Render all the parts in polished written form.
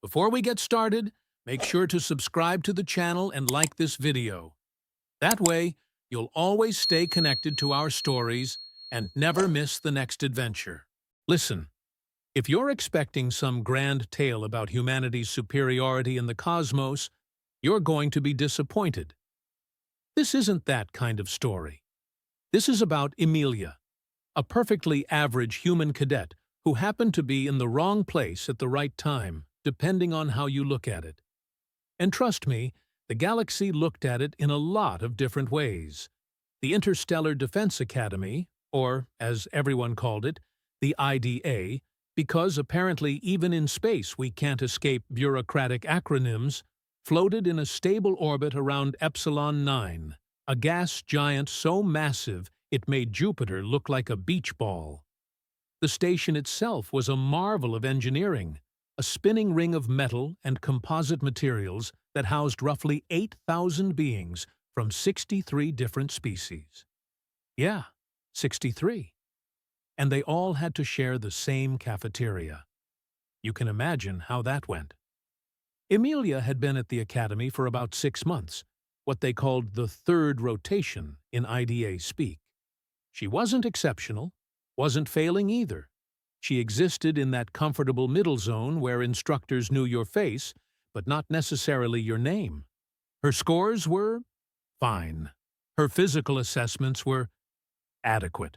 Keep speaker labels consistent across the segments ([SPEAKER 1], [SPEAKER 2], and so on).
[SPEAKER 1] Before we get started, make sure to subscribe to the channel and like this video. That way, you'll always stay connected to our stories and never miss the next adventure. Listen, if you're expecting some grand tale about humanity's superiority in the cosmos, you're going to be disappointed. This isn't that kind of story. This is about Emilia, a perfectly average human cadet who happened to be in the wrong place at the right time, depending on how you look at it. And trust me, the galaxy looked at it in a lot of different ways. The Interstellar Defense Academy, or as everyone called it, the IDA, because apparently even in space we can't escape bureaucratic acronyms, floated in a stable orbit around Epsilon 9, a gas giant so massive it made Jupiter look like a beach ball. The station itself was a marvel of engineering, a spinning ring of metal and composite materials that housed roughly 8,000 beings from 63 different species. Yeah, 63. And they all had to share the same cafeteria. You can imagine how that went. Emilia had been at the academy for about 6 months, what they called the third rotation in IDA speak. She wasn't exceptional, wasn't failing either. She existed in that comfortable middle zone where instructors knew your face, but not necessarily your name. Her scores were fine. Her physical assessments were adequate.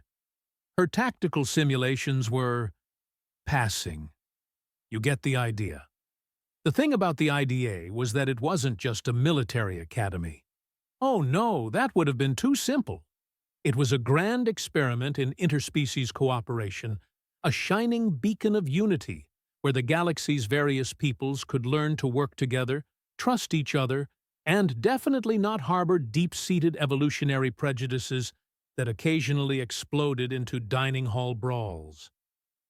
[SPEAKER 1] Her tactical simulations were passing. You get the idea. The thing about the IDA was that it wasn't just a military academy. Oh no, that would have been too simple. It was a grand experiment in interspecies cooperation, a shining beacon of unity where the galaxy's various peoples could learn to work together, trust each other, and definitely not harbor deep-seated evolutionary prejudices that occasionally exploded into dining hall brawls.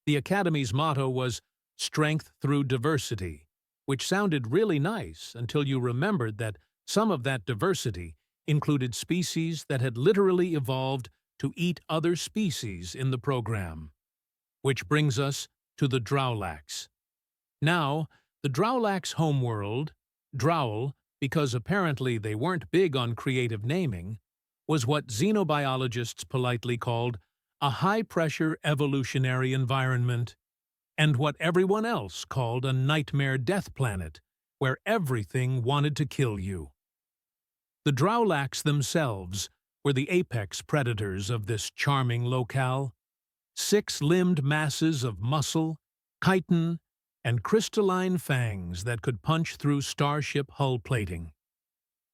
[SPEAKER 1] The Academy's motto was "Strength through diversity," which sounded really nice until you remembered that some of that diversity included species that had literally evolved to eat other species in the program. Which brings us to the Drowlax. Now, the Drowlax homeworld, Drowl, because apparently they weren't big on creative naming, was what xenobiologists politely called a high-pressure evolutionary environment, and what everyone else called a nightmare death planet, where everything wanted to kill you. The Drowlax themselves were the apex predators of this charming locale, 6-limbed masses of muscle, chitin, and crystalline fangs that could punch through starship hull plating.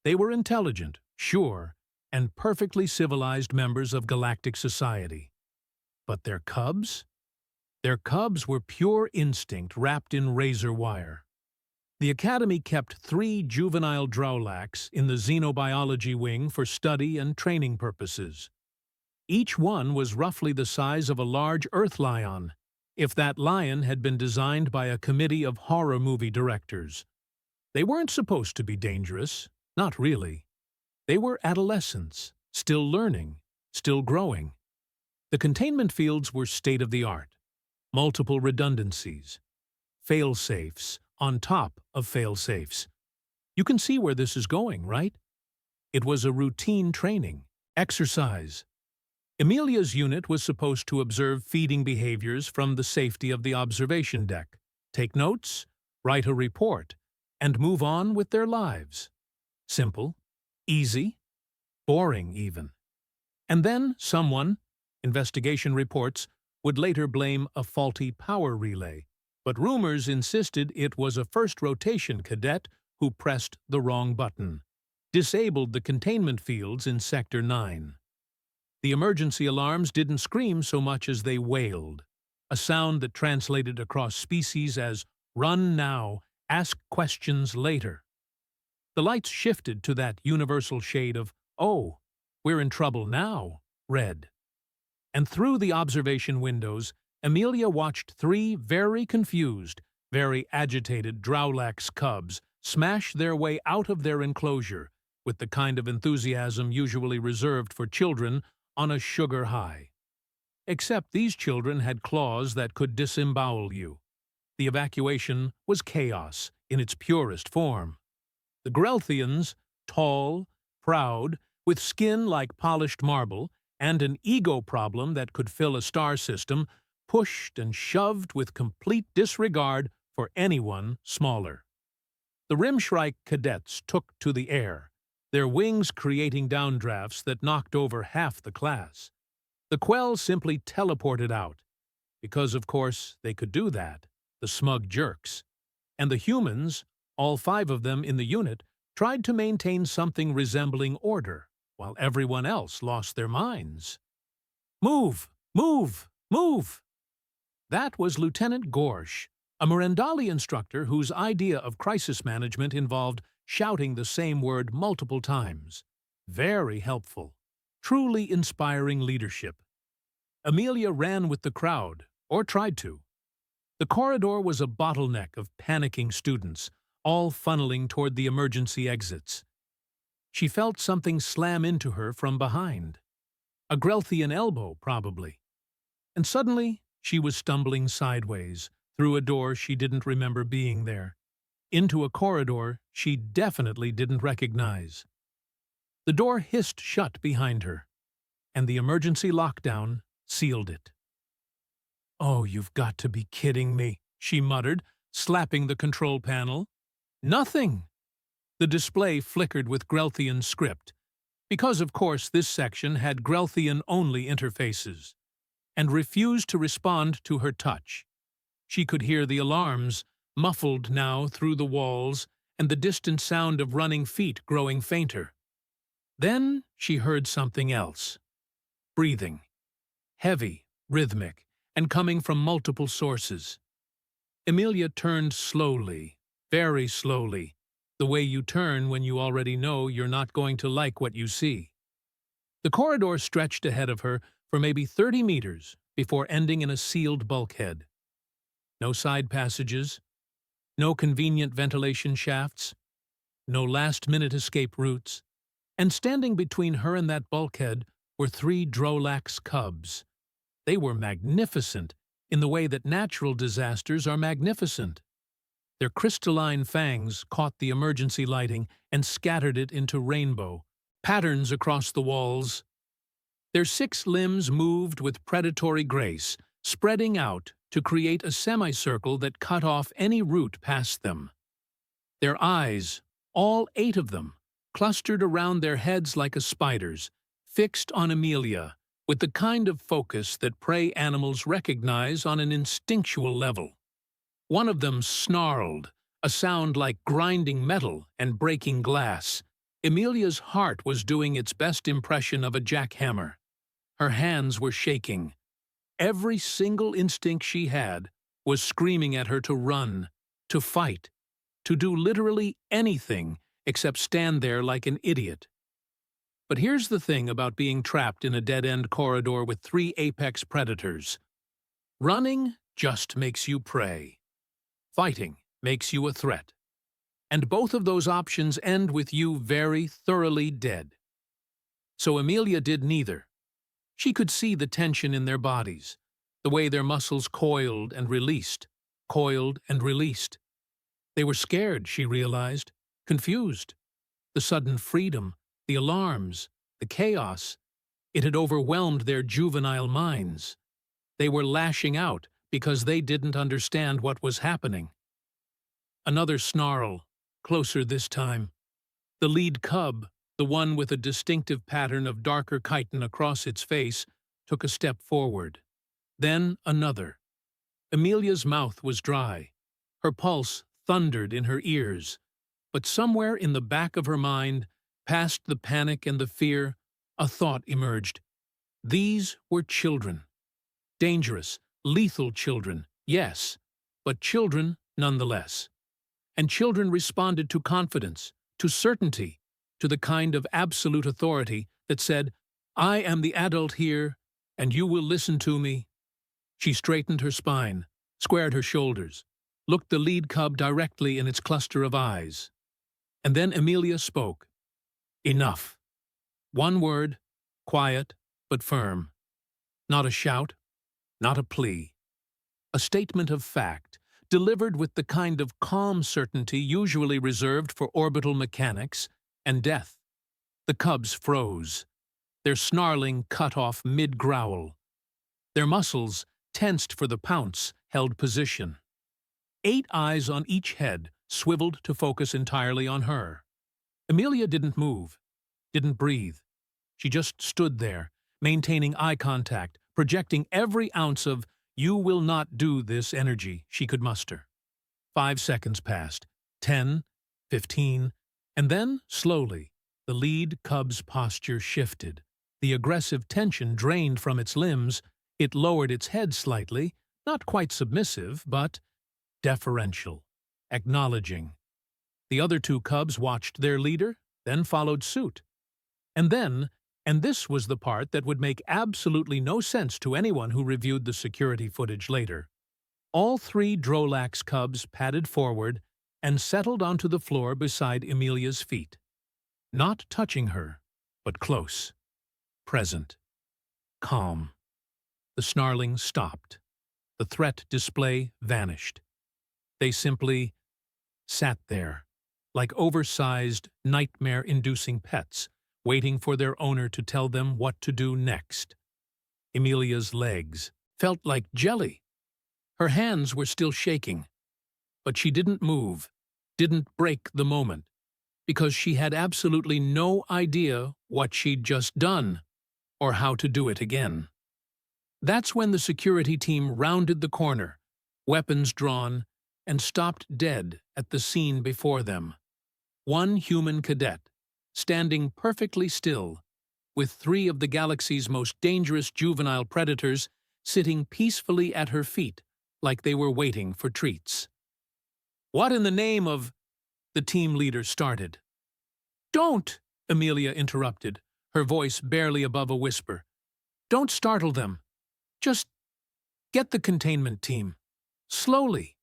[SPEAKER 1] They were intelligent, sure, and perfectly civilized members of galactic society. But their cubs? Their cubs were pure instinct wrapped in razor wire. The Academy kept 3 juvenile Drowlax in the xenobiology wing for study and training purposes. Each one was roughly the size of a large Earth lion, if that lion had been designed by a committee of horror movie directors. They weren't supposed to be dangerous, not really. They were adolescents, still learning, still growing. The containment fields were state-of-the-art. Multiple redundancies. Fail-safes on top of fail-safes. You can see where this is going, right? It was a routine training, exercise. Emilia's unit was supposed to observe feeding behaviors from the safety of the observation deck, take notes, write a report, and move on with their lives. Simple, easy, boring even. And then someone, investigation reports, would later blame a faulty power relay, but rumors insisted it was a first-rotation cadet who pressed the wrong button, disabled the containment fields in Sector 9. The emergency alarms didn't scream so much as they wailed, a sound that translated across species as "run now, ask questions later." The lights shifted to that universal shade of "oh, we're in trouble now," red. And through the observation windows, Emilia watched 3 very confused, very agitated Drowlax cubs smash their way out of their enclosure with the kind of enthusiasm usually reserved for children on a sugar high. Except these children had claws that could disembowel you. The evacuation was chaos in its purest form. The Grelthians, tall, proud, with skin like polished marble, and an ego problem that could fill a star system, pushed and shoved with complete disregard for anyone smaller. The Rimshrike cadets took to the air, their wings creating downdrafts that knocked over half the class. The Quell simply teleported out, because of course they could do that, the smug jerks. And the humans, all 5 of them in the unit, tried to maintain something resembling order, while everyone else lost their minds. "Move! Move! Move!" That was Lieutenant Gorsh, a Mirandali instructor whose idea of crisis management involved shouting the same word multiple times. Very helpful. Truly inspiring leadership. Amelia ran with the crowd, or tried to. The corridor was a bottleneck of panicking students, all funneling toward the emergency exits. She felt something slam into her from behind. A Grelthian elbow, probably. And suddenly, she was stumbling sideways, through a door she didn't remember being there, into a corridor she definitely didn't recognize. The door hissed shut behind her, and the emergency lockdown sealed it. "Oh, you've got to be kidding me," she muttered, slapping the control panel. "Nothing!" The display flickered with Grelthian script, because of course this section had Grelthian-only interfaces, and refused to respond to her touch. She could hear the alarms, muffled now through the walls, and the distant sound of running feet growing fainter. Then she heard something else. Breathing. Heavy, rhythmic, and coming from multiple sources. Amelia turned slowly, very slowly, the way you turn when you already know you're not going to like what you see. The corridor stretched ahead of her for maybe 30 meters before ending in a sealed bulkhead. No side passages, no convenient ventilation shafts, no last-minute escape routes, and standing between her and that bulkhead were 3 Drolax cubs. They were magnificent in the way that natural disasters are magnificent. Their crystalline fangs caught the emergency lighting and scattered it into rainbow patterns across the walls. Their 6 limbs moved with predatory grace, spreading out to create a semicircle that cut off any route past them. Their eyes, all 8 of them, clustered around their heads like a spider's, fixed on Amelia, with the kind of focus that prey animals recognize on an instinctual level. One of them snarled, a sound like grinding metal and breaking glass. Amelia's heart was doing its best impression of a jackhammer. Her hands were shaking. Every single instinct she had was screaming at her to run, to fight, to do literally anything except stand there like an idiot. But here's the thing about being trapped in a dead-end corridor with 3 apex predators. Running just makes you prey. Fighting makes you a threat. And both of those options end with you very thoroughly dead. So Amelia did neither. She could see the tension in their bodies, the way their muscles coiled and released, coiled and released. They were scared, she realized, confused. The sudden freedom, the alarms, the chaos, it had overwhelmed their juvenile minds. They were lashing out because they didn't understand what was happening. Another snarl, closer this time. The lead cub, the one with a distinctive pattern of darker chitin across its face, took a step forward. Then another. Amelia's mouth was dry. Her pulse thundered in her ears. But somewhere in the back of her mind, past the panic and the fear, a thought emerged. These were children. Dangerous, lethal children, yes, but children nonetheless. And children responded to confidence, to certainty, to the kind of absolute authority that said, "I am the adult here, and you will listen to me." She straightened her spine, squared her shoulders, looked the lead cub directly in its cluster of eyes. And then Amelia spoke. Enough. One word, quiet but firm. Not a shout, not a plea. A statement of fact, delivered with the kind of calm certainty usually reserved for orbital mechanics and death. The cubs froze, their snarling cut off mid-growl. Their muscles, tensed for the pounce, held position. 8 eyes on each head swiveled to focus entirely on her. Amelia didn't move, didn't breathe. She just stood there, maintaining eye contact, projecting every ounce of "you will not do this" energy she could muster. 5 seconds passed, 10, 15, and then, slowly, the lead cub's posture shifted. The aggressive tension drained from its limbs. It lowered its head slightly, not quite submissive, but deferential, acknowledging. The other 2 cubs watched their leader, then followed suit. And then, and this was the part that would make absolutely no sense to anyone who reviewed the security footage later, all 3 Drolax cubs padded forward and settled onto the floor beside Amelia's feet. Not touching her, but close, present, calm. The snarling stopped. The threat display vanished. They simply sat there, like oversized, nightmare-inducing pets, waiting for their owner to tell them what to do next. Amelia's legs felt like jelly. Her hands were still shaking, but she didn't move, didn't break the moment, because she had absolutely no idea what she'd just done, or how to do it again. That's when the security team rounded the corner, weapons drawn, and stopped dead at the scene before them. One human cadet, standing perfectly still, with 3 of the galaxy's most dangerous juvenile predators sitting peacefully at her feet like they were waiting for treats. "What in the name of—" the team leader started. "Don't!" Amelia interrupted, her voice barely above a whisper. "Don't startle them. Just get the containment team. Slowly."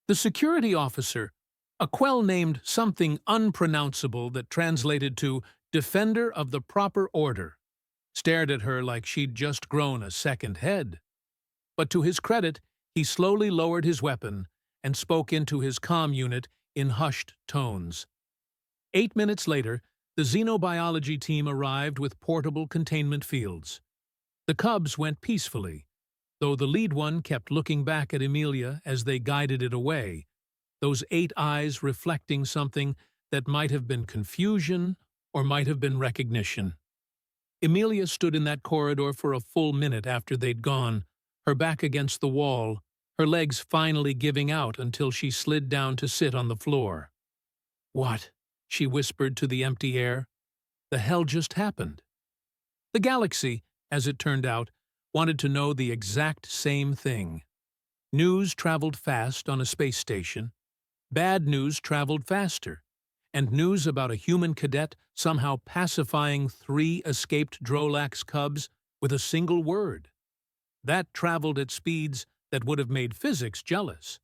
[SPEAKER 1] The security officer, a quell named something unpronounceable that translated to "defender of the proper order," stared at her like she'd just grown a second head. But to his credit, he slowly lowered his weapon and spoke into his comm unit in hushed tones. 8 minutes later, the xenobiology team arrived with portable containment fields. The cubs went peacefully, though the lead one kept looking back at Amelia as they guided it away, those 8 eyes reflecting something that might have been confusion or might have been recognition. Amelia stood in that corridor for a full minute after they'd gone, her back against the wall, her legs finally giving out until she slid down to sit on the floor. "What?" she whispered to the empty air. "The hell just happened?" The galaxy, as it turned out, wanted to know the exact same thing. News traveled fast on a space station. Bad news traveled faster, and news about a human cadet somehow pacifying 3 escaped Drolax cubs with a single word. That traveled at speeds that would have made physics jealous.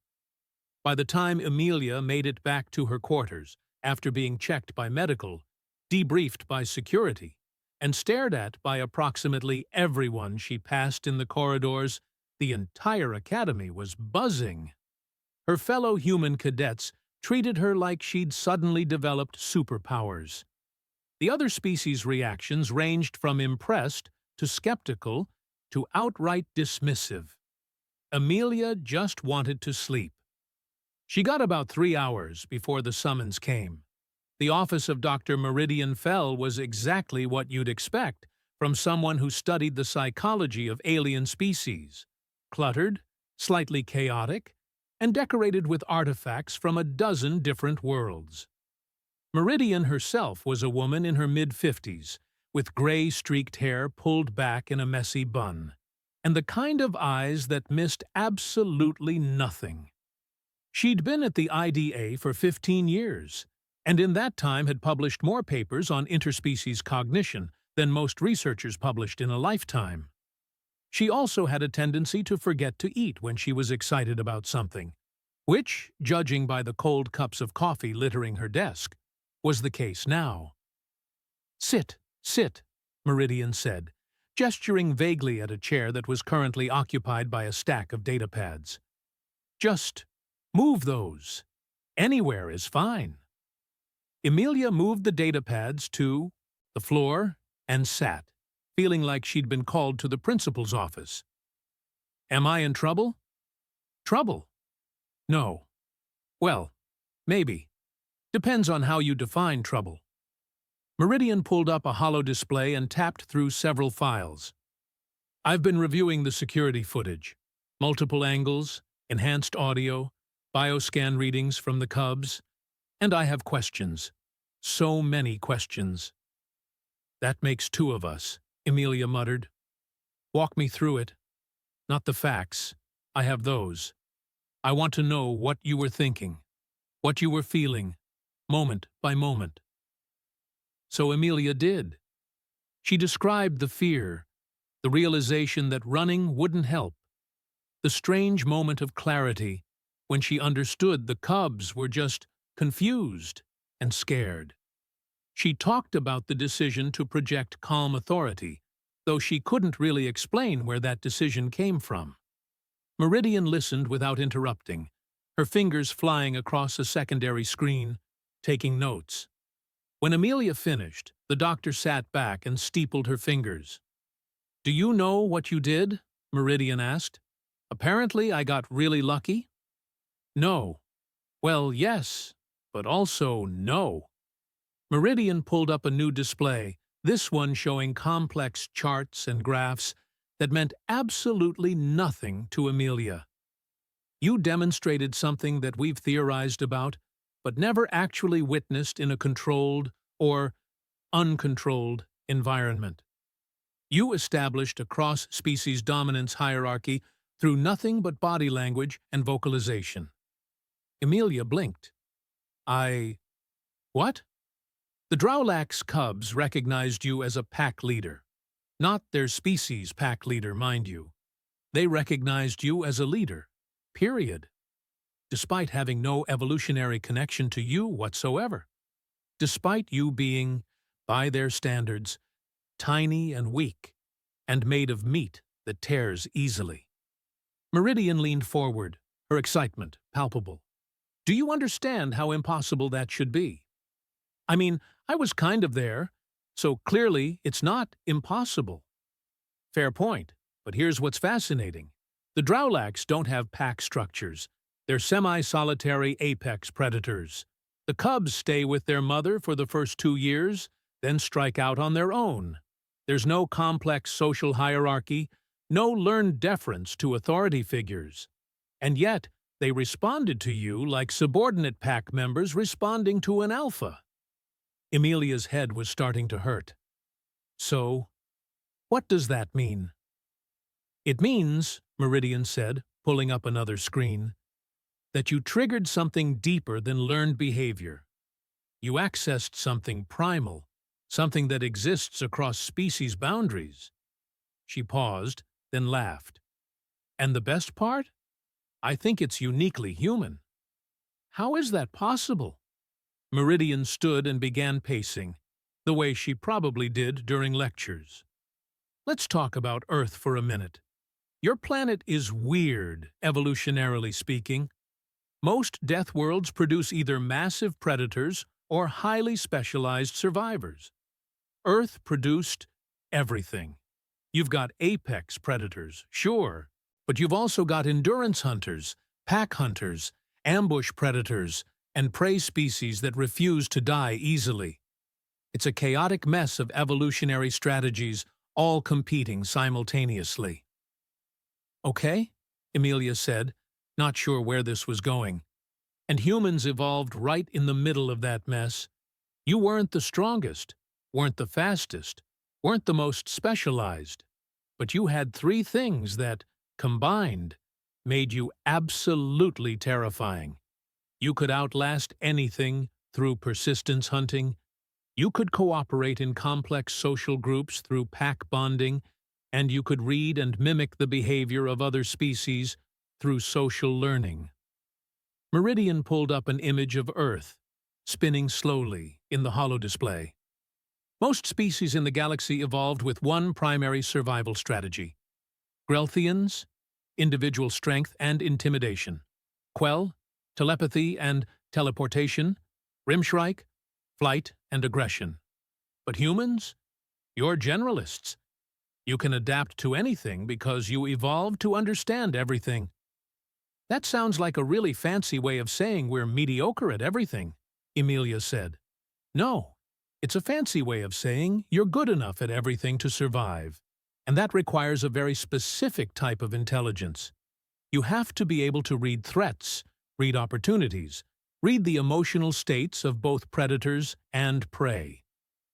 [SPEAKER 1] By the time Amelia made it back to her quarters, after being checked by medical, debriefed by security, and stared at by approximately everyone she passed in the corridors, the entire academy was buzzing. Her fellow human cadets treated her like she'd suddenly developed superpowers. The other species' reactions ranged from impressed to skeptical to outright dismissive. Amelia just wanted to sleep. She got about 3 hours before the summons came. The office of Dr. Meridian Fell was exactly what you'd expect from someone who studied the psychology of alien species. Cluttered, slightly chaotic, and decorated with artifacts from a dozen different worlds. Meridian herself was a woman in her mid-50s, with gray-streaked hair pulled back in a messy bun, and the kind of eyes that missed absolutely nothing. She'd been at the IDA for 15 years, and in that time had published more papers on interspecies cognition than most researchers published in a lifetime. She also had a tendency to forget to eat when she was excited about something, which, judging by the cold cups of coffee littering her desk, was the case now. "Sit, sit," Meridian said, gesturing vaguely at a chair that was currently occupied by a stack of data pads. "Just Move those. Anywhere is fine. Amelia moved the data pads to the floor and sat, feeling like she'd been called to the principal's office. Am I in trouble? Trouble? No. Well, maybe. Depends on how you define trouble. Meridian pulled up a holo display and tapped through several files. I've been reviewing the security footage. Multiple angles, enhanced audio, bioscan readings from the Cubs, and I have questions. So many questions. That makes two of us, Amelia muttered. Walk me through it. Not the facts. I have those. I want to know what you were thinking, what you were feeling, moment by moment. So Amelia did. She described the fear, the realization that running wouldn't help, the strange moment of clarity when she understood the Cubs were just confused and scared. She talked about the decision to project calm authority, though she couldn't really explain where that decision came from. Meridian listened without interrupting, her fingers flying across a secondary screen, taking notes. When Amelia finished, the doctor sat back and steepled her fingers. Do you know what you did? Meridian asked. Apparently I got really lucky? No. Well, yes, but also no. Meridian pulled up a new display, this one showing complex charts and graphs that meant absolutely nothing to Amelia. You demonstrated something that we've theorized about, but never actually witnessed in a controlled or uncontrolled environment. You established a cross-species dominance hierarchy through nothing but body language and vocalization. Amelia blinked. What? The Drowlax Cubs recognized you as a pack leader. Not their species pack leader, mind you. They recognized you as a leader, period. Despite having no evolutionary connection to you whatsoever. Despite you being, by their standards, tiny and weak, and made of meat that tears easily. Meridian leaned forward, her excitement palpable. Do you understand how impossible that should be? I mean, I was kind of there, so clearly it's not impossible. Fair point, but here's what's fascinating. The Drowlax don't have pack structures. They're semi-solitary apex predators. The Cubs stay with their mother for the first 2 years, then strike out on their own. There's no complex social hierarchy, no learned deference to authority figures. And yet, they responded to you like subordinate pack members responding to an alpha. Amelia's head was starting to hurt. So, what does that mean? It means, Meridian said, pulling up another screen, that you triggered something deeper than learned behavior. You accessed something primal, something that exists across species boundaries. She paused, then laughed. And the best part? I think it's uniquely human. How is that possible? Meridian stood and began pacing, the way she probably did during lectures. Let's talk about Earth for a minute. Your planet is weird, evolutionarily speaking. Most death worlds produce either massive predators or highly specialized survivors. Earth produced everything. You've got apex predators, sure, but you've also got endurance hunters, pack hunters, ambush predators, and prey species that refuse to die easily. It's a chaotic mess of evolutionary strategies, all competing simultaneously. Okay, Amelia said, not sure where this was going. And humans evolved right in the middle of that mess. You weren't the strongest, weren't the fastest, weren't the most specialized, but you had 3 things that, combined, made you absolutely terrifying. You could outlast anything through persistence hunting. You could cooperate in complex social groups through pack bonding, and you could read and mimic the behavior of other species through social learning. Meridian pulled up an image of Earth, spinning slowly in the holodisplay. Most species in the galaxy evolved with one primary survival strategy. Grelthians, individual strength and intimidation. Quell, telepathy and teleportation, Rimshrike, flight and aggression. But humans? You're generalists. You can adapt to anything because you evolved to understand everything. That sounds like a really fancy way of saying we're mediocre at everything, Emilia said. No, it's a fancy way of saying you're good enough at everything to survive. And that requires a very specific type of intelligence. You have to be able to read threats, read opportunities, read the emotional states of both predators and prey.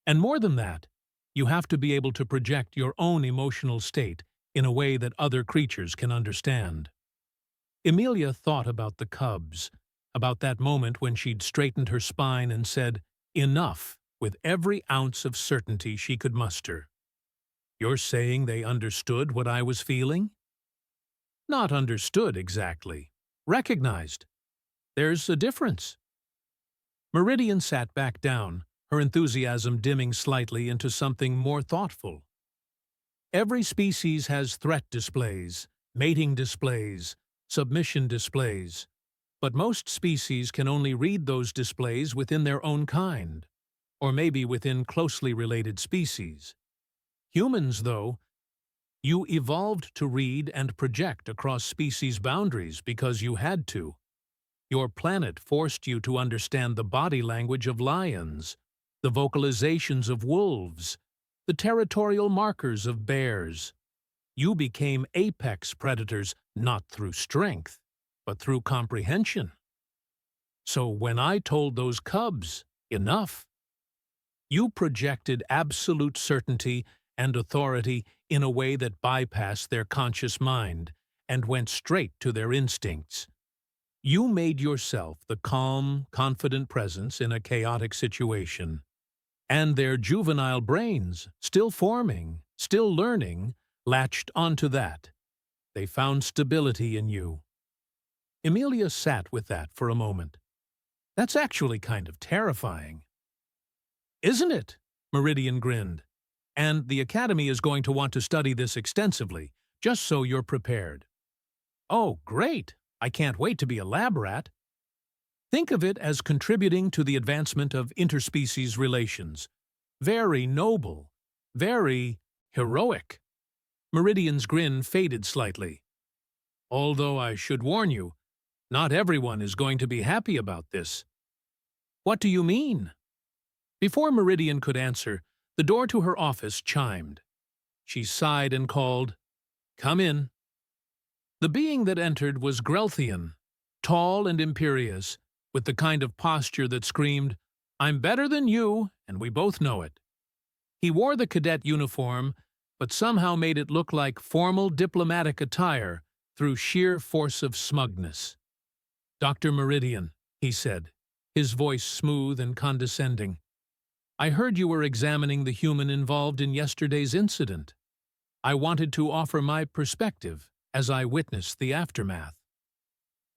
[SPEAKER 1] And more than that, you have to be able to project your own emotional state in a way that other creatures can understand. Emilia thought about the cubs, about that moment when she'd straightened her spine and said, "Enough," with every ounce of certainty she could muster. You're saying they understood what I was feeling? Not understood exactly. Recognized. There's a difference. Meridian sat back down, her enthusiasm dimming slightly into something more thoughtful. Every species has threat displays, mating displays, submission displays, but most species can only read those displays within their own kind, or maybe within closely related species. Humans, though, you evolved to read and project across species boundaries because you had to. Your planet forced you to understand the body language of lions, the vocalizations of wolves, the territorial markers of bears. You became apex predators not through strength, but through comprehension. So when I told those cubs, enough, you projected absolute certainty and authority in a way that bypassed their conscious mind and went straight to their instincts. You made yourself the calm, confident presence in a chaotic situation. And their juvenile brains, still forming, still learning, latched onto that. They found stability in you. Emilia sat with that for a moment. That's actually kind of terrifying. Isn't it? Meridian grinned. And the Academy is going to want to study this extensively, just so you're prepared. Oh, great! I can't wait to be a lab rat. Think of it as contributing to the advancement of interspecies relations. Very noble. Very heroic. Meridian's grin faded slightly. Although I should warn you, not everyone is going to be happy about this. What do you mean? Before Meridian could answer, the door to her office chimed. She sighed and called, "Come in." The being that entered was Grelthian, tall and imperious, with the kind of posture that screamed, "I'm better than you, and we both know it." He wore the cadet uniform, but somehow made it look like formal diplomatic attire through sheer force of smugness. "Dr. Meridian," he said, his voice smooth and condescending, "I heard you were examining the human involved in yesterday's incident. I wanted to offer my perspective as I witnessed the aftermath."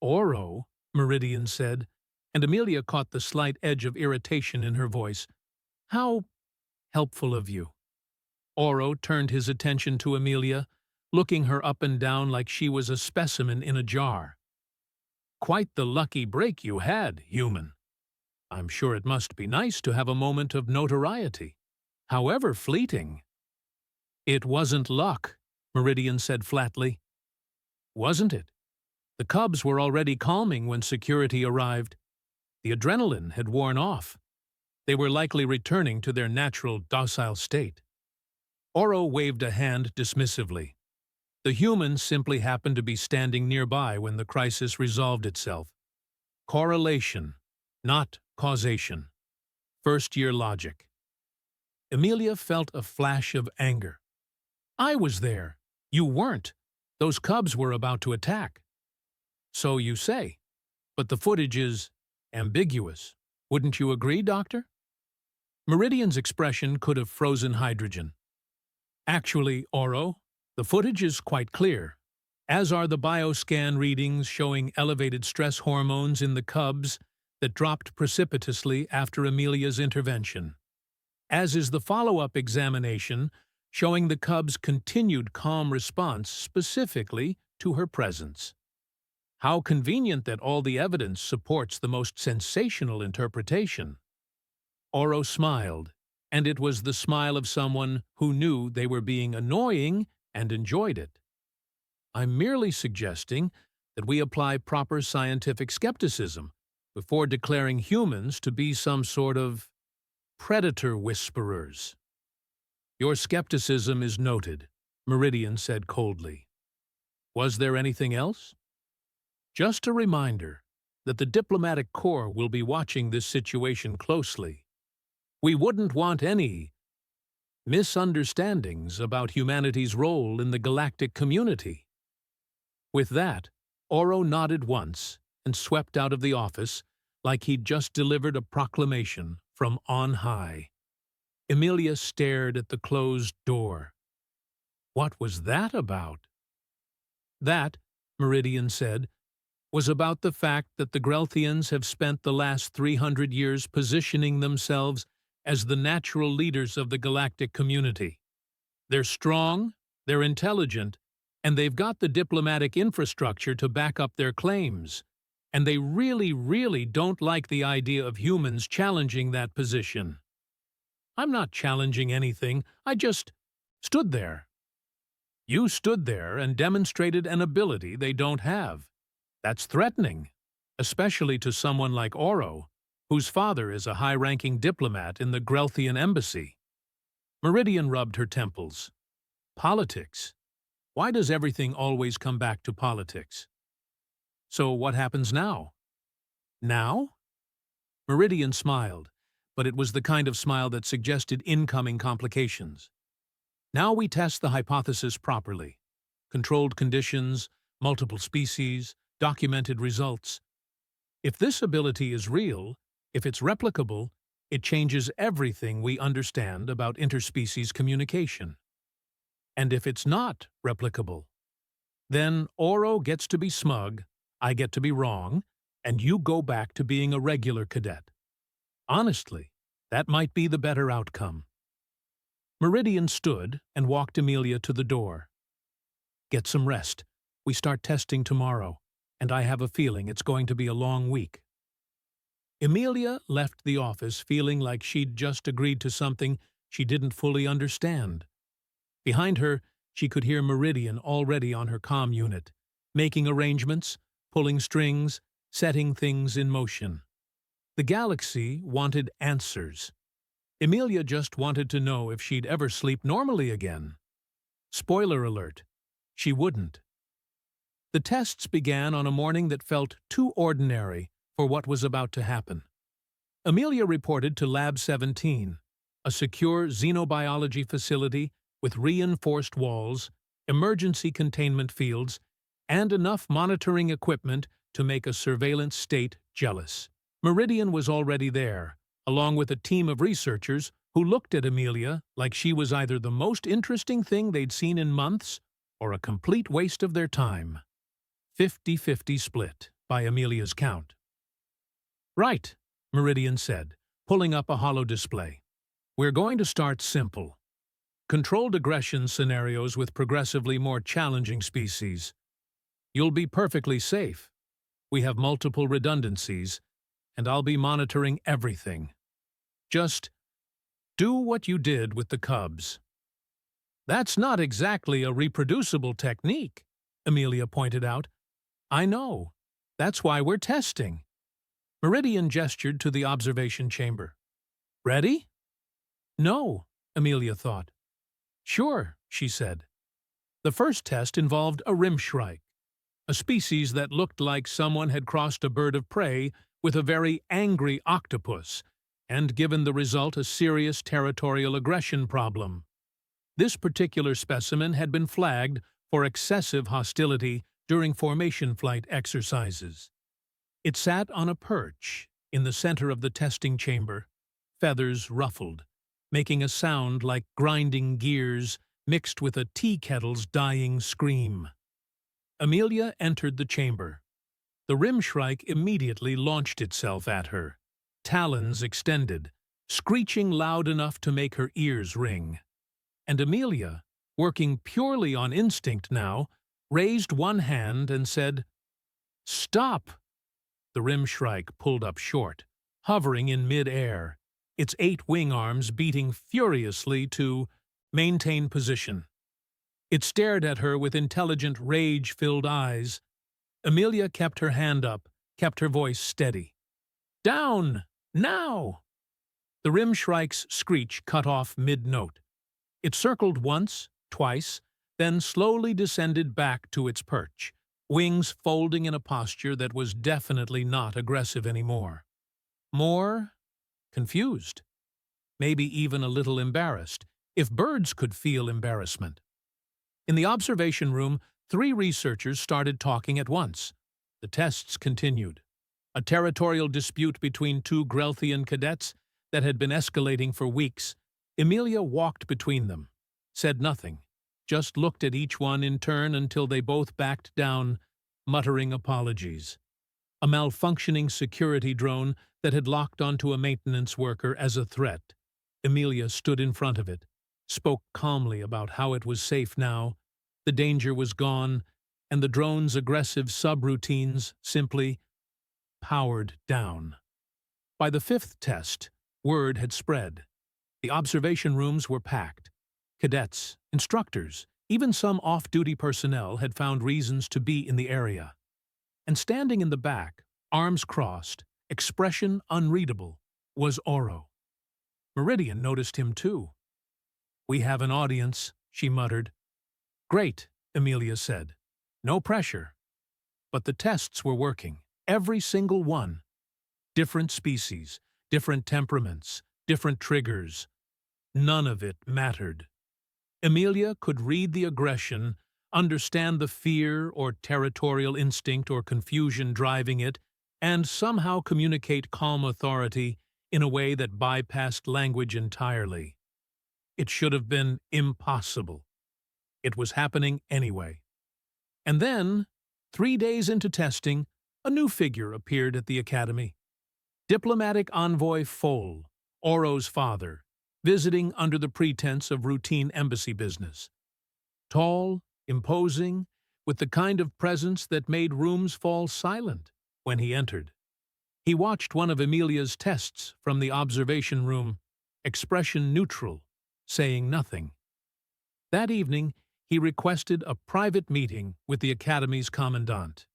[SPEAKER 1] "Oro," Meridian said, and Emilia caught the slight edge of irritation in her voice. "How helpful of you." Oro turned his attention to Emilia, looking her up and down like she was a specimen in a jar. "Quite the lucky break you had, human. I'm sure it must be nice to have a moment of notoriety, however fleeting." "It wasn't luck," Meridian said flatly. "Wasn't it? The cubs were already calming when security arrived. The adrenaline had worn off. They were likely returning to their natural docile state." Oro waved a hand dismissively. The humans simply happened to be standing nearby when the crisis resolved itself. Correlation, not causation. First-year logic. Emilia felt a flash of anger. "I was there. You weren't. Those cubs were about to attack." "So you say. But the footage is ambiguous. Wouldn't you agree, Doctor?" Meridian's expression could have frozen hydrogen. "Actually, Oro, the footage is quite clear, as are the bioscan readings showing elevated stress hormones in the cubs that dropped precipitously after Emilia's intervention, as is the follow-up examination showing the cubs' continued calm response specifically to her presence." How convenient that all the evidence supports the most sensational interpretation. Oro smiled, and it was the smile of someone who knew they were being annoying and enjoyed it. I'm merely suggesting that we apply proper scientific skepticism before declaring humans to be some sort of predator whisperers. Your skepticism is noted, Meridian said coldly. Was there anything else? Just a reminder that the diplomatic corps will be watching this situation closely. We wouldn't want any misunderstandings about humanity's role in the galactic community. With that, Oro nodded once and swept out of the office like he'd just delivered a proclamation from on high. Emilia stared at the closed door. What was that about? That, Meridian said, was about the fact that the Grelthians have spent the last 300 years positioning themselves as the natural leaders of the galactic community. They're strong, they're intelligent, and they've got the diplomatic infrastructure to back up their claims. And they really, really don't like the idea of humans challenging that position. I'm not challenging anything, I just stood there. You stood there and demonstrated an ability they don't have. That's threatening, especially to someone like Oro, whose father is a high-ranking diplomat in the Grelthian embassy. Meridian rubbed her temples. Politics. Why does everything always come back to politics? So what happens now? Now? Meridian smiled, but it was the kind of smile that suggested incoming complications. Now we test the hypothesis properly. Controlled conditions, multiple species, documented results. If this ability is real, if it's replicable, it changes everything we understand about interspecies communication. And if it's not replicable, then Oro gets to be smug, I get to be wrong, and you go back to being a regular cadet. Honestly, that might be the better outcome. Meridian stood and walked Emilia to the door. Get some rest. We start testing tomorrow, and I have a feeling it's going to be a long week. Emilia left the office feeling like she'd just agreed to something she didn't fully understand. Behind her, she could hear Meridian already on her comm unit, making arrangements, pulling strings, setting things in motion. The galaxy wanted answers. Emilia just wanted to know if she'd ever sleep normally again. Spoiler alert, she wouldn't. The tests began on a morning that felt too ordinary for what was about to happen. Emilia reported to Lab 17, a secure xenobiology facility with reinforced walls, emergency containment fields, and enough monitoring equipment to make a surveillance state jealous. Meridian was already there, along with a team of researchers who looked at Emilia like she was either the most interesting thing they'd seen in months or a complete waste of their time. 50-50 split, by Emilia's count. Right, Meridian said, pulling up a holo display. We're going to start simple. Controlled aggression scenarios with progressively more challenging species. You'll be perfectly safe. We have multiple redundancies, and I'll be monitoring everything. Just do what you did with the cubs. That's not exactly a reproducible technique, Emilia pointed out. I know. That's why we're testing. Meridian gestured to the observation chamber. Ready? No, Emilia thought. Sure, she said. The first test involved a rimshrike, a species that looked like someone had crossed a bird of prey with a very angry octopus and given the result a serious territorial aggression problem. This particular specimen had been flagged for excessive hostility during formation flight exercises. It sat on a perch in the center of the testing chamber, feathers ruffled, making a sound like grinding gears mixed with a tea kettle's dying scream. Emilia entered the chamber. The rimshrike immediately launched itself at her, talons extended, screeching loud enough to make her ears ring. And Emilia, working purely on instinct now, raised one hand and said, Stop! The Rimshrike pulled up short, hovering in mid-air, its 8 wing arms beating furiously to maintain position. It stared at her with intelligent, rage-filled eyes. Amelia kept her hand up, kept her voice steady. Down! Now! The Rimshrike's screech cut off mid-note. It circled once, twice, then slowly descended back to its perch, wings folding in a posture that was definitely not aggressive anymore. More confused. Maybe even a little embarrassed, if birds could feel embarrassment. In the observation room, 3 researchers started talking at once. The tests continued. A territorial dispute between 2 Grelthian cadets that had been escalating for weeks. Amelia walked between them, said nothing, just looked at each one in turn until they both backed down, muttering apologies. A malfunctioning security drone that had locked onto a maintenance worker as a threat. Amelia stood in front of it, spoke calmly about how it was safe now, the danger was gone, and the drone's aggressive subroutines simply powered down. By the 5th test, word had spread. The observation rooms were packed. Cadets, instructors, even some off-duty personnel had found reasons to be in the area. And standing in the back, arms crossed, expression unreadable, was Oro. Meridian noticed him too. "We have an audience," she muttered. "Great," Amelia said. "No pressure." But the tests were working, every single one. Different species, different temperaments, different triggers. None of it mattered. Amelia could read the aggression, understand the fear or territorial instinct or confusion driving it, and somehow communicate calm authority in a way that bypassed language entirely. It should have been impossible. It was happening anyway. And then, 3 days into testing, a new figure appeared at the academy. Diplomatic envoy Foal, Oro's father, visiting under the pretense of routine embassy business. Tall, imposing, with the kind of presence that made rooms fall silent when he entered. He watched one of Amelia's tests from the observation room, expression neutral, saying nothing. That evening, he requested a private meeting with the Academy's commandant.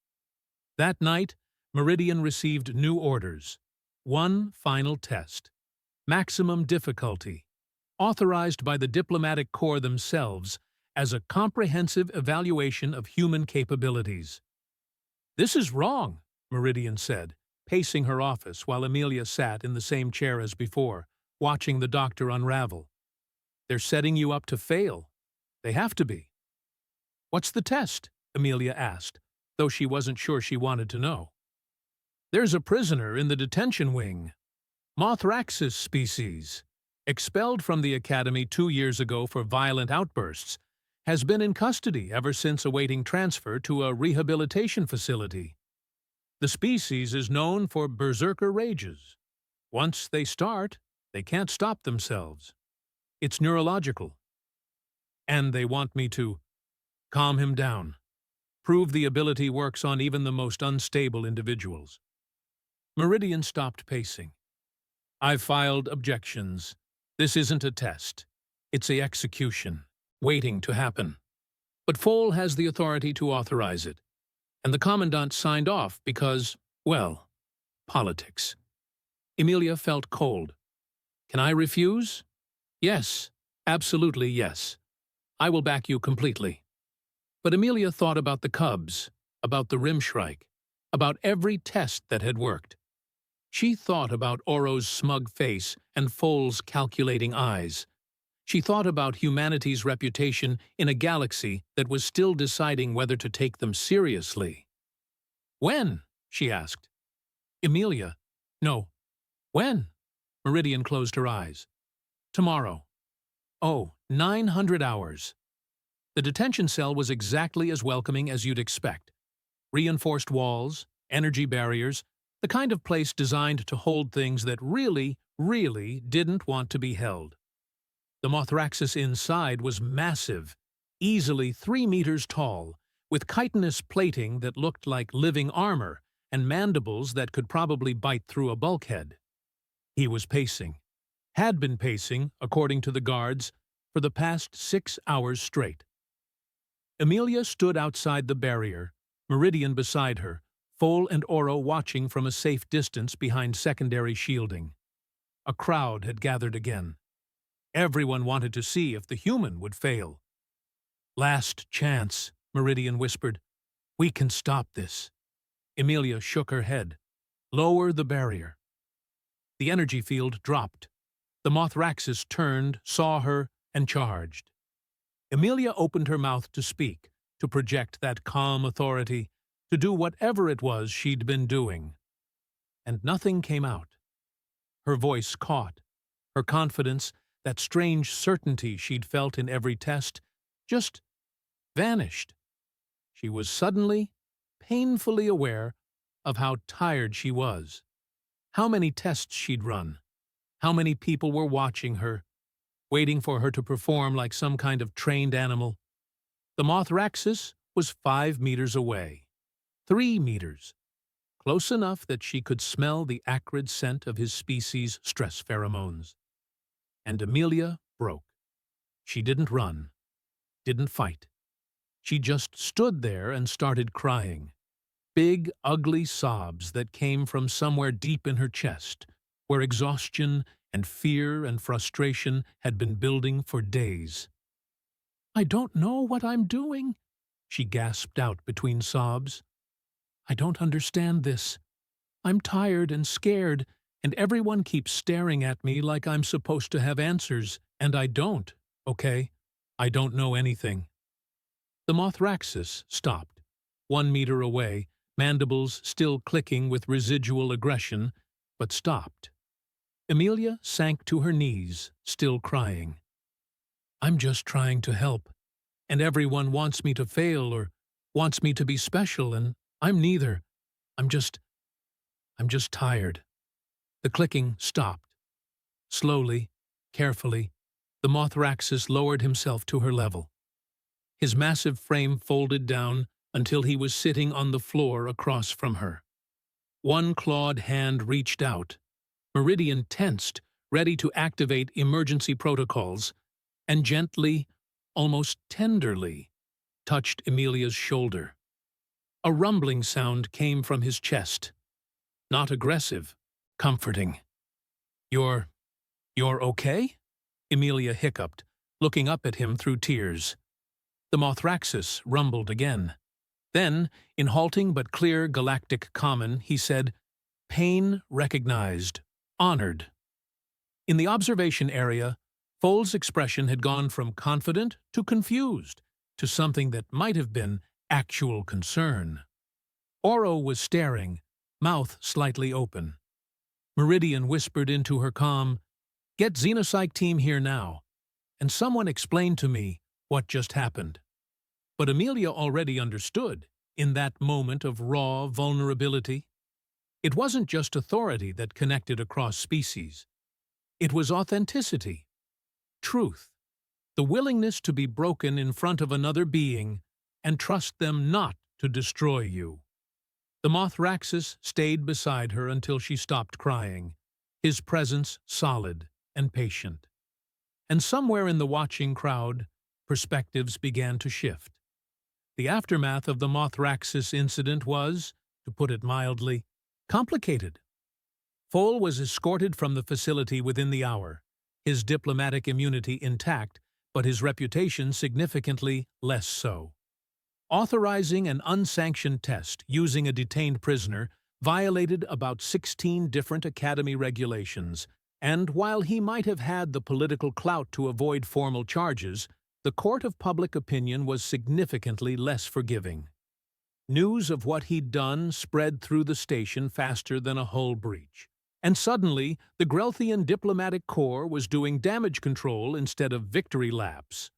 [SPEAKER 1] That night, Meridian received new orders. 1 final test. Maximum difficulty. Authorized by the diplomatic corps themselves as a comprehensive evaluation of human capabilities. "This is wrong," Meridian said, pacing her office while Amelia sat in the same chair as before, watching the doctor unravel. "They're setting you up to fail. They have to be." "What's the test?" Amelia asked, though she wasn't sure she wanted to know. "There's a prisoner in the detention wing. Mothraxis species. Expelled from the academy 2 years ago for violent outbursts, has been in custody ever since awaiting transfer to a rehabilitation facility. The species is known for berserker rages. Once they start, they can't stop themselves. It's neurological. And they want me to calm him down, prove the ability works on even the most unstable individuals." Meridian stopped pacing. "I've filed objections. This isn't a test. It's an execution, waiting to happen. But Foal has the authority to authorize it. And the commandant signed off because, well, politics." Amelia felt cold. "Can I refuse?" "Yes, absolutely yes. I will back you completely." But Amelia thought about the cubs, about the Rimshrike, about every test that had worked. She thought about Oro's smug face and Foal's calculating eyes. She thought about humanity's reputation in a galaxy that was still deciding whether to take them seriously. "When?" she asked. "Amelia. No. When?" Meridian closed her eyes. "Tomorrow." "Oh, 900 hours." The detention cell was exactly as welcoming as you'd expect. Reinforced walls, energy barriers, the kind of place designed to hold things that really, really didn't want to be held. The Mothraxis inside was massive, easily 3 meters tall, with chitinous plating that looked like living armor and mandibles that could probably bite through a bulkhead. He was pacing, had been pacing, according to the guards, for the past 6 hours straight. Emilia stood outside the barrier, Meridian beside her, Foal and Oro watching from a safe distance behind secondary shielding. A crowd had gathered again. Everyone wanted to see if the human would fail. "Last chance," Meridian whispered. "We can stop this." Emilia shook her head. "Lower the barrier." The energy field dropped. The Mothraxis turned, saw her, and charged. Emilia opened her mouth to speak, to project that calm authority, to do whatever it was she'd been doing. And nothing came out. Her voice caught. Her confidence, that strange certainty she'd felt in every test, just vanished. She was suddenly, painfully aware of how tired she was, how many tests she'd run, how many people were watching her, waiting for her to perform like some kind of trained animal. The Mothraxis was 5 meters away. 3 meters. Close enough that she could smell the acrid scent of his species' stress pheromones. And Emilia broke. She didn't run, didn't fight. She just stood there and started crying. Big, ugly sobs that came from somewhere deep in her chest, where exhaustion and fear and frustration had been building for days. "I don't know what I'm doing," she gasped out between sobs. "I don't understand this. I'm tired and scared, and everyone keeps staring at me like I'm supposed to have answers, and I don't, okay? I don't know anything." The Mothraxis stopped, 1 meter away, mandibles still clicking with residual aggression, but stopped. Emilia sank to her knees, still crying. "I'm just trying to help, and everyone wants me to fail or wants me to be special, and I'm neither. I'm just tired." The clicking stopped. Slowly, carefully, the Mothraxis lowered himself to her level. His massive frame folded down until he was sitting on the floor across from her. One clawed hand reached out. Meridian tensed, ready to activate emergency protocols, and gently, almost tenderly, touched Emilia's shoulder. A rumbling sound came from his chest. Not aggressive, comforting. You're okay?" Emilia hiccuped, looking up at him through tears. The Mothraxis rumbled again. Then, in halting but clear galactic common, he said, "Pain recognized. Honored." In the observation area, Foal's expression had gone from confident to confused, to something that might have been actual concern. Oro was staring, mouth slightly open. Meridian whispered into her calm, "Get Xenopsych team here now," and someone explained to me what just happened. But Emilia already understood, in that moment of raw vulnerability. It wasn't just authority that connected across species. It was authenticity, truth, the willingness to be broken in front of another being and trust them not to destroy you. The Mothraxis stayed beside her until she stopped crying, his presence solid and patient. And somewhere in the watching crowd, perspectives began to shift. The aftermath of the Mothraxis incident was, to put it mildly, complicated. Foal was escorted from the facility within the hour, his diplomatic immunity intact, but his reputation significantly less so. Authorizing an unsanctioned test using a detained prisoner violated about 16 different Academy regulations, and while he might have had the political clout to avoid formal charges, the court of public opinion was significantly less forgiving. News of what he'd done spread through the station faster than a hull breach, and suddenly the Grelthian diplomatic corps was doing damage control instead of victory laps.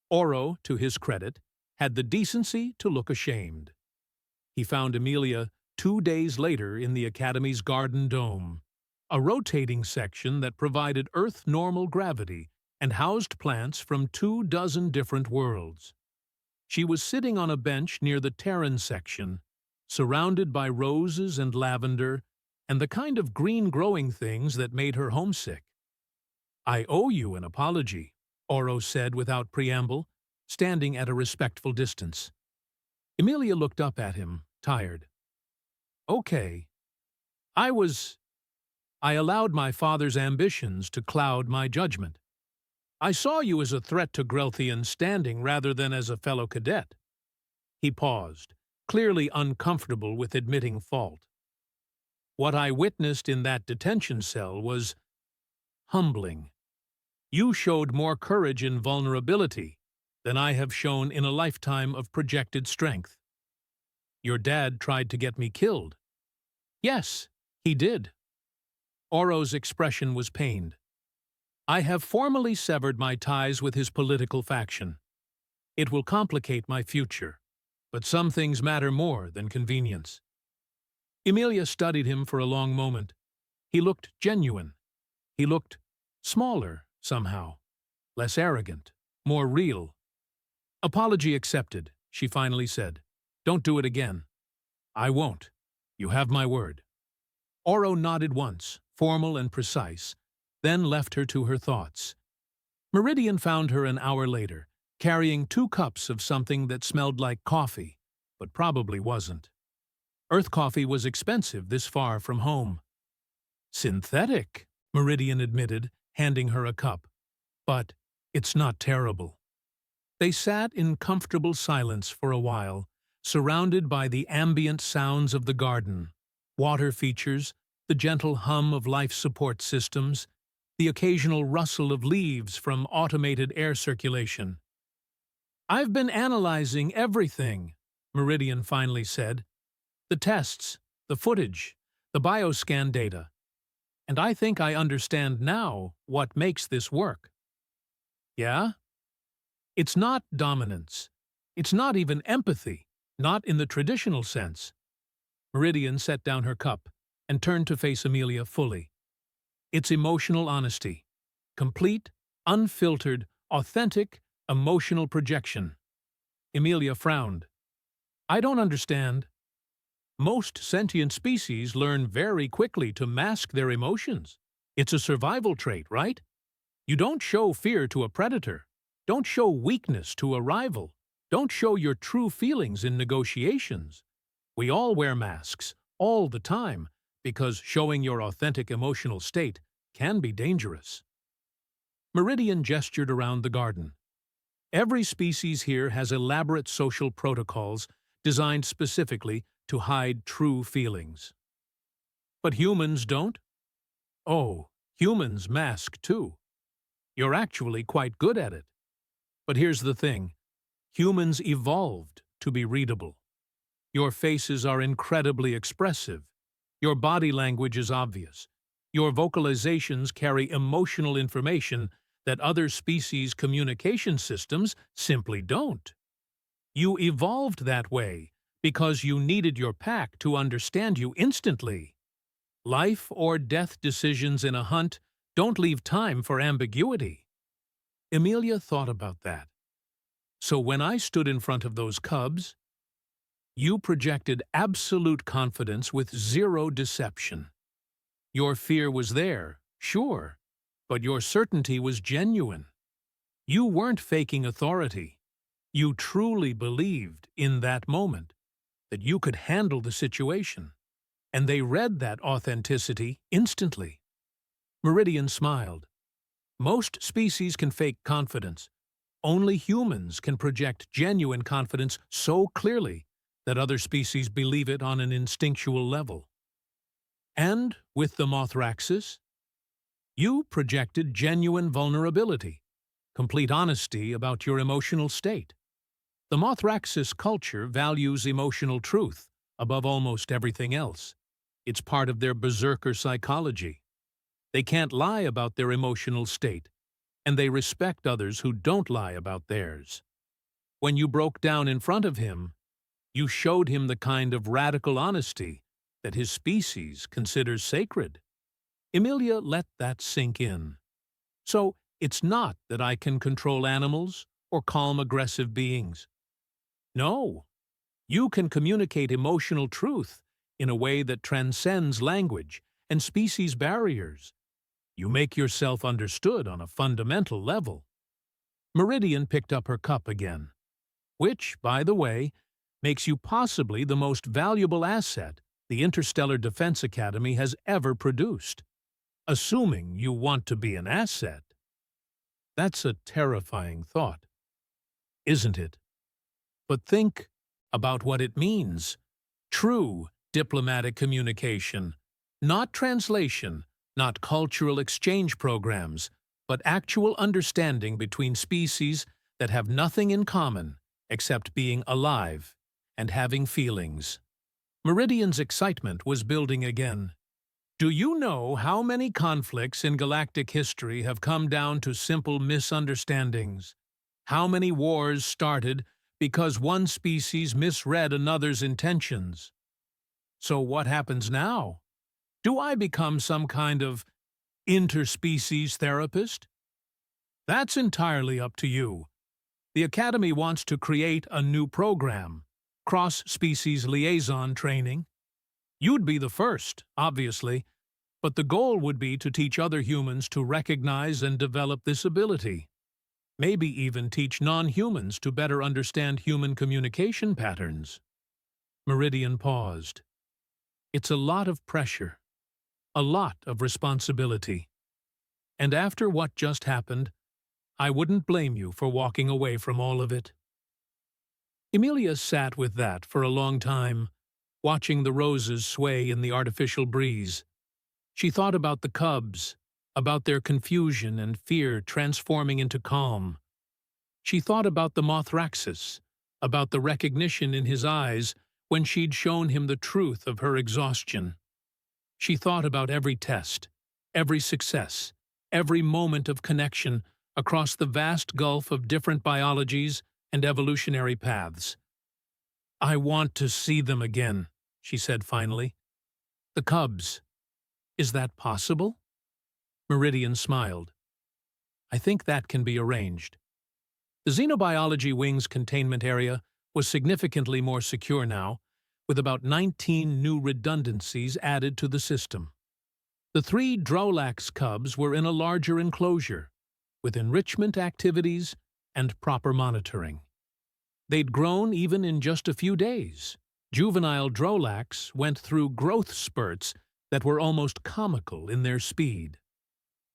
[SPEAKER 1] Oro, to his credit, had the decency to look ashamed. He found Emilia 2 days later in the Academy's Garden Dome, a rotating section that provided Earth-normal gravity and housed plants from 24 different worlds. She was sitting on a bench near the Terran section, surrounded by roses and lavender and the kind of green growing things that made her homesick. "I owe you an apology," Oro said without preamble, standing at a respectful distance. Emilia looked up at him, tired. "Okay. I allowed my father's ambitions to cloud my judgment. I saw you as a threat to Grelthian standing rather than as a fellow cadet." He paused, clearly uncomfortable with admitting fault. "What I witnessed in that detention cell was humbling. You showed more courage in vulnerability than I have shown in a lifetime of projected strength. Your dad tried to get me killed." "Yes, he did." Oro's expression was pained. "I have formally severed my ties with his political faction. It will complicate my future, but some things matter more than convenience." Emilia studied him for a long moment. He looked genuine. He looked smaller, somehow, less arrogant, more real. "Apology accepted," she finally said. "Don't do it again." "I won't. You have my word." Oro nodded once, formal and precise, then left her to her thoughts. Meridian found her an hour later, carrying 2 cups of something that smelled like coffee, but probably wasn't. Earth coffee was expensive this far from home. "Synthetic," Meridian admitted, handing her a cup. "But it's not terrible." They sat in comfortable silence for a while, surrounded by the ambient sounds of the garden, water features, the gentle hum of life support systems, the occasional rustle of leaves from automated air circulation. "I've been analyzing everything," Meridian finally said. "The tests, the footage, the bioscan data. And I think I understand now what makes this work." "Yeah?" "It's not dominance. It's not even empathy, not in the traditional sense." Meridian set down her cup and turned to face Emilia fully. "It's emotional honesty. Complete, unfiltered, authentic, emotional projection." Emilia frowned. "I don't understand." "Most sentient species learn very quickly to mask their emotions. It's a survival trait, right? You don't show fear to a predator. Don't show weakness to a rival. Don't show your true feelings in negotiations. We all wear masks, all the time, because showing your authentic emotional state can be dangerous." Meridian gestured around the garden. "Every species here has elaborate social protocols designed specifically to hide true feelings." "But humans don't?" "Oh, humans mask too. You're actually quite good at it. But here's the thing. Humans evolved to be readable. Your faces are incredibly expressive. Your body language is obvious. Your vocalizations carry emotional information that other species' communication systems simply don't. You evolved that way because you needed your pack to understand you instantly. Life or death decisions in a hunt don't leave time for ambiguity." Emilia thought about that. "So when I stood in front of those cubs, you projected absolute confidence with zero deception. Your fear was there, sure, but your certainty was genuine. You weren't faking authority. You truly believed, in that moment, that you could handle the situation, and they read that authenticity instantly." Meridian smiled. "Most species can fake confidence. Only humans can project genuine confidence so clearly that other species believe it on an instinctual level. And with the Mothraxis, you projected genuine vulnerability, complete honesty about your emotional state. The Mothraxis culture values emotional truth above almost everything else. It's part of their berserker psychology. They can't lie about their emotional state, and they respect others who don't lie about theirs. When you broke down in front of him, you showed him the kind of radical honesty that his species considers sacred." Emilia let that sink in. "So it's not that I can control animals or calm aggressive beings. No, you can communicate emotional truth in a way that transcends language and species barriers. You make yourself understood on a fundamental level. Meridian picked up her cup again, which, by the way, makes you possibly the most valuable asset the Interstellar Defense Academy has ever produced. Assuming you want to be an asset. That's a terrifying thought, isn't it? But think about what it means. True diplomatic communication, not translation, not cultural exchange programs, but actual understanding between species that have nothing in common except being alive and having feelings. Meridian's excitement was building again. Do you know how many conflicts in galactic history have come down to simple misunderstandings? How many wars started because one species misread another's intentions? So what happens now? Do I become some kind of interspecies therapist? That's entirely up to you. The Academy wants to create a new program, cross-species liaison training. You'd be the first, obviously, but the goal would be to teach other humans to recognize and develop this ability. Maybe even teach non-humans to better understand human communication patterns. Meridian paused. It's a lot of pressure, a lot of responsibility. And after what just happened, I wouldn't blame you for walking away from all of it. Emilia sat with that for a long time, watching the roses sway in the artificial breeze. She thought about the cubs, about their confusion and fear transforming into calm. She thought about the Mothraxis, about the recognition in his eyes when she'd shown him the truth of her exhaustion. She thought about every test, every success, every moment of connection across the vast gulf of different biologies and evolutionary paths. "I want to see them again," she said finally. "The cubs. Is that possible?" Meridian smiled. "I think that can be arranged." The Xenobiology Wing's containment area was significantly more secure now, with about 19 new redundancies added to the system. The 3 Drolax cubs were in a larger enclosure, with enrichment activities and proper monitoring. They'd grown even in just a few days. Juvenile Drolax went through growth spurts that were almost comical in their speed.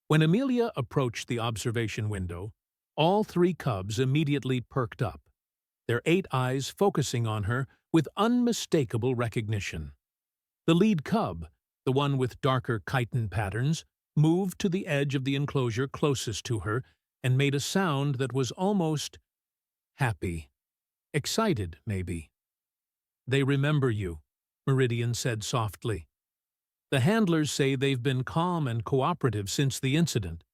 [SPEAKER 1] When Emilia approached the observation window, all 3 cubs immediately perked up, their 8 eyes focusing on her with unmistakable recognition. The lead cub, the one with darker chitin patterns, moved to the edge of the enclosure closest to her and made a sound that was almost happy. Excited, maybe. "They remember you," Meridian said softly. "The handlers say they've been calm and cooperative since the incident,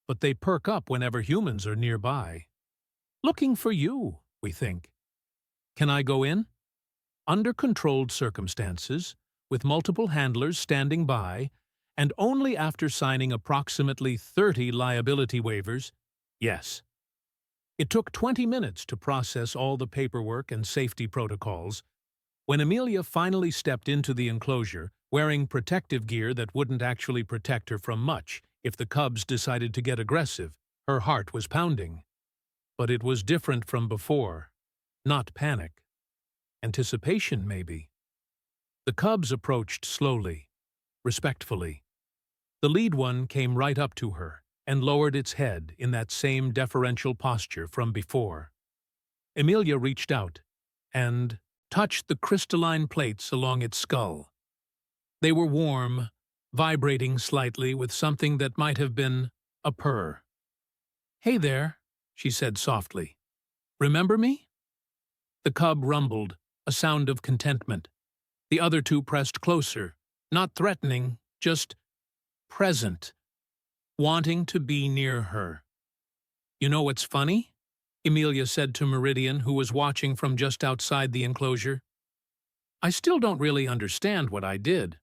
[SPEAKER 1] but they perk up whenever humans are nearby. Looking for you, we think. Can I go in?" Under controlled circumstances, with multiple handlers standing by, and only after signing approximately 30 liability waivers, yes. It took 20 minutes to process all the paperwork and safety protocols. When Emilia finally stepped into the enclosure, wearing protective gear that wouldn't actually protect her from much if the cubs decided to get aggressive, her heart was pounding. But it was different from before. Not panic. Anticipation, maybe. The cubs approached slowly, respectfully. The lead one came right up to her and lowered its head in that same deferential posture from before. Emilia reached out and touched the crystalline plates along its skull. They were warm, vibrating slightly with something that might have been a purr. "Hey there," she said softly. "Remember me?" The cub rumbled, a sound of contentment. The other 2 pressed closer, not threatening, just present, wanting to be near her. "You know what's funny?" Emilia said to Meridian, who was watching from just outside the enclosure. "I still don't really understand what I did,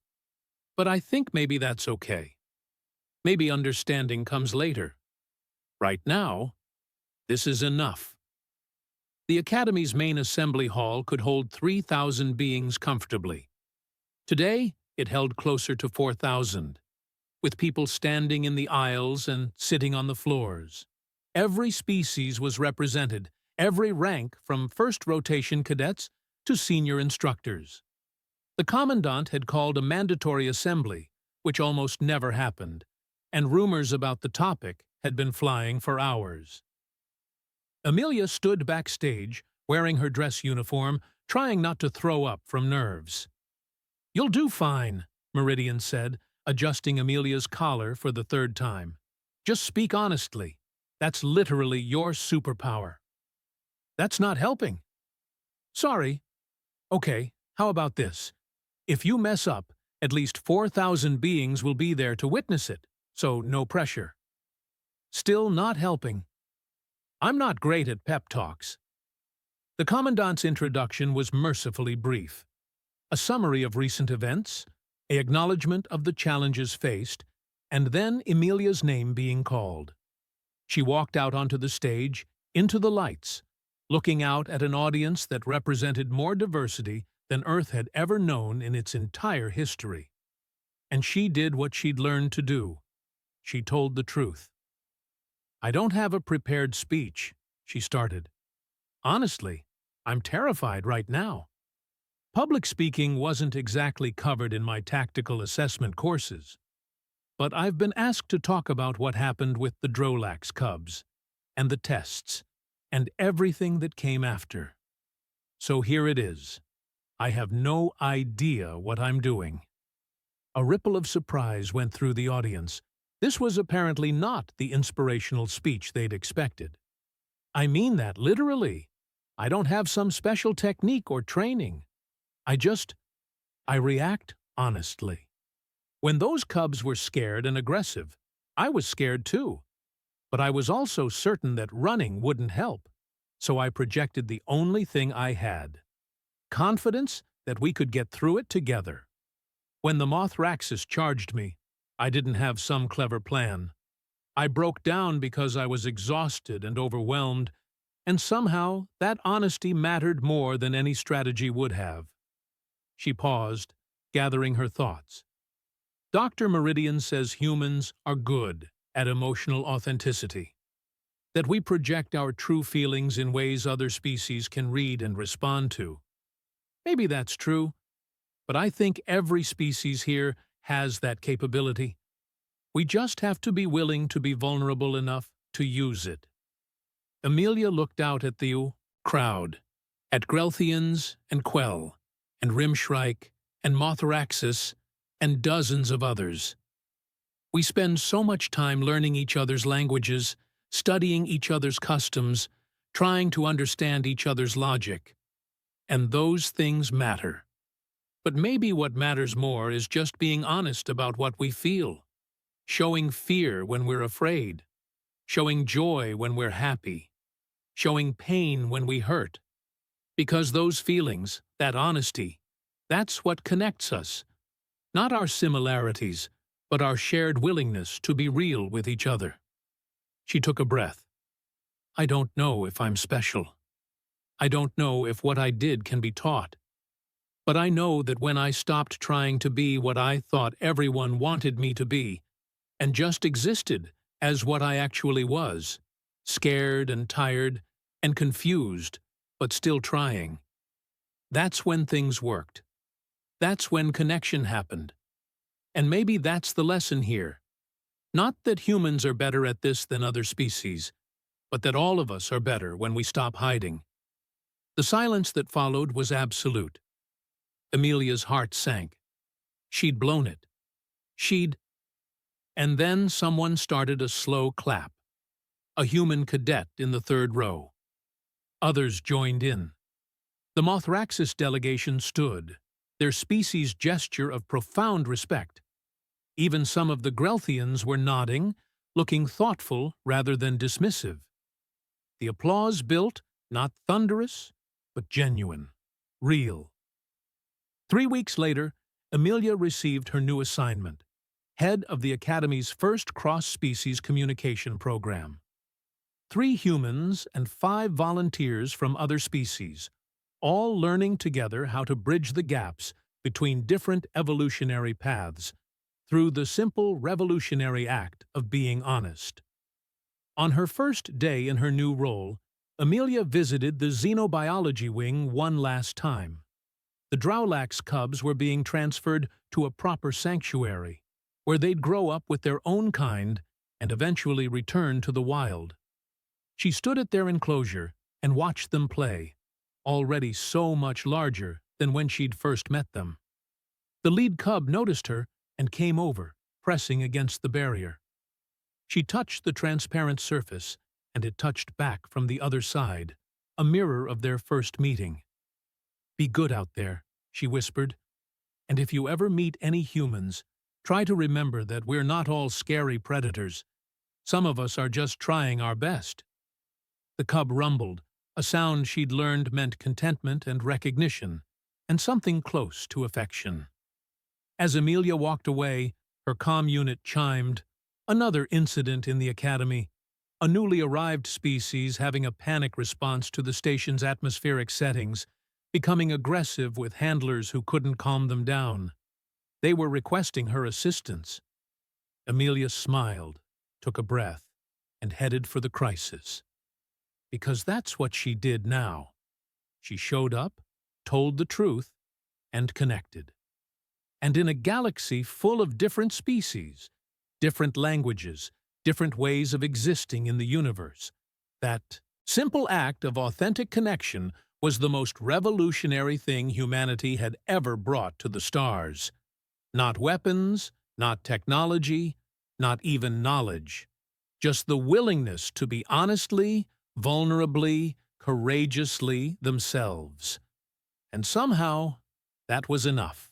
[SPEAKER 1] but I think maybe that's okay. Maybe understanding comes later. Right now, this is enough." The Academy's main assembly hall could hold 3,000 beings comfortably. Today, it held closer to 4,000, with people standing in the aisles and sitting on the floors. Every species was represented, every rank from first rotation cadets to senior instructors. The commandant had called a mandatory assembly, which almost never happened, and rumors about the topic had been flying for hours. Amelia stood backstage, wearing her dress uniform, trying not to throw up from nerves. "You'll do fine," Meridian said, adjusting Amelia's collar for the third time. "Just speak honestly. That's literally your superpower." "That's not helping." "Sorry. Okay, how about this? If you mess up, at least 4,000 beings will be there to witness it, so no pressure." "Still not helping." "I'm not great at pep talks." The commandant's introduction was mercifully brief. A summary of recent events, an acknowledgement of the challenges faced, and then Amelia's name being called. She walked out onto the stage, into the lights, looking out at an audience that represented more diversity than Earth had ever known in its entire history. And she did what she'd learned to do. She told the truth. "I don't have a prepared speech," she started. "Honestly, I'm terrified right now. Public speaking wasn't exactly covered in my tactical assessment courses. But I've been asked to talk about what happened with the Drolax cubs, and the tests, and everything that came after. So here it is. I have no idea what I'm doing." A ripple of surprise went through the audience. This was apparently not the inspirational speech they'd expected. "I mean that literally. I don't have some special technique or training. I react honestly. When those cubs were scared and aggressive, I was scared too. But I was also certain that running wouldn't help, so I projected the only thing I had: confidence that we could get through it together. When the Mothraxis charged me, I didn't have some clever plan. I broke down because I was exhausted and overwhelmed, and somehow that honesty mattered more than any strategy would have." She paused, gathering her thoughts. "Dr. Meridian says humans are good at emotional authenticity, that we project our true feelings in ways other species can read and respond to. Maybe that's true, but I think every species here has that capability. We just have to be willing to be vulnerable enough to use it." Amelia looked out at the crowd, at Grelthians and Quell, and Rimshrike, and Mothraxis, and dozens of others. We spend so much time learning each other's languages, studying each other's customs, trying to understand each other's logic. And those things matter. But maybe what matters more is just being honest about what we feel. Showing fear when we're afraid. Showing joy when we're happy. Showing pain when we hurt. Because those feelings, that honesty, that's what connects us. Not our similarities, but our shared willingness to be real with each other. She took a breath. "I don't know if I'm special. I don't know if what I did can be taught. But I know that when I stopped trying to be what I thought everyone wanted me to be, and just existed as what I actually was, scared and tired and confused, but still trying, that's when things worked. That's when connection happened. And maybe that's the lesson here. Not that humans are better at this than other species, but that all of us are better when we stop hiding." The silence that followed was absolute. Amelia's heart sank. She'd blown it. And then someone started a slow clap. A human cadet in the third row. Others joined in. The Mothraxis delegation stood, their species' gesture of profound respect. Even some of the Grelthians were nodding, looking thoughtful rather than dismissive. The applause built, not thunderous, but genuine, real. 3 weeks later, Amelia received her new assignment, head of the Academy's first cross-species communication program. 3 humans and 5 volunteers from other species, all learning together how to bridge the gaps between different evolutionary paths through the simple revolutionary act of being honest. On her first day in her new role, Amelia visited the xenobiology wing one last time. The Drowlax cubs were being transferred to a proper sanctuary, where they'd grow up with their own kind and eventually return to the wild. She stood at their enclosure and watched them play, already so much larger than when she'd first met them. The lead cub noticed her and came over, pressing against the barrier. She touched the transparent surface, and it touched back from the other side, a mirror of their first meeting. "Be good out there," she whispered, "and if you ever meet any humans, try to remember that we're not all scary predators. Some of us are just trying our best." The cub rumbled, a sound she'd learned meant contentment and recognition, and something close to affection. As Amelia walked away, her comm unit chimed, another incident in the academy, a newly arrived species having a panic response to the station's atmospheric settings, becoming aggressive with handlers who couldn't calm them down. They were requesting her assistance. Amelia smiled, took a breath, and headed for the crisis. Because that's what she did now. She showed up, told the truth, and connected. And in a galaxy full of different species, different languages, different ways of existing in the universe, that simple act of authentic connection was the most revolutionary thing humanity had ever brought to the stars. Not weapons, not technology, not even knowledge. Just the willingness to be honestly, vulnerably, courageously themselves. And somehow, that was enough.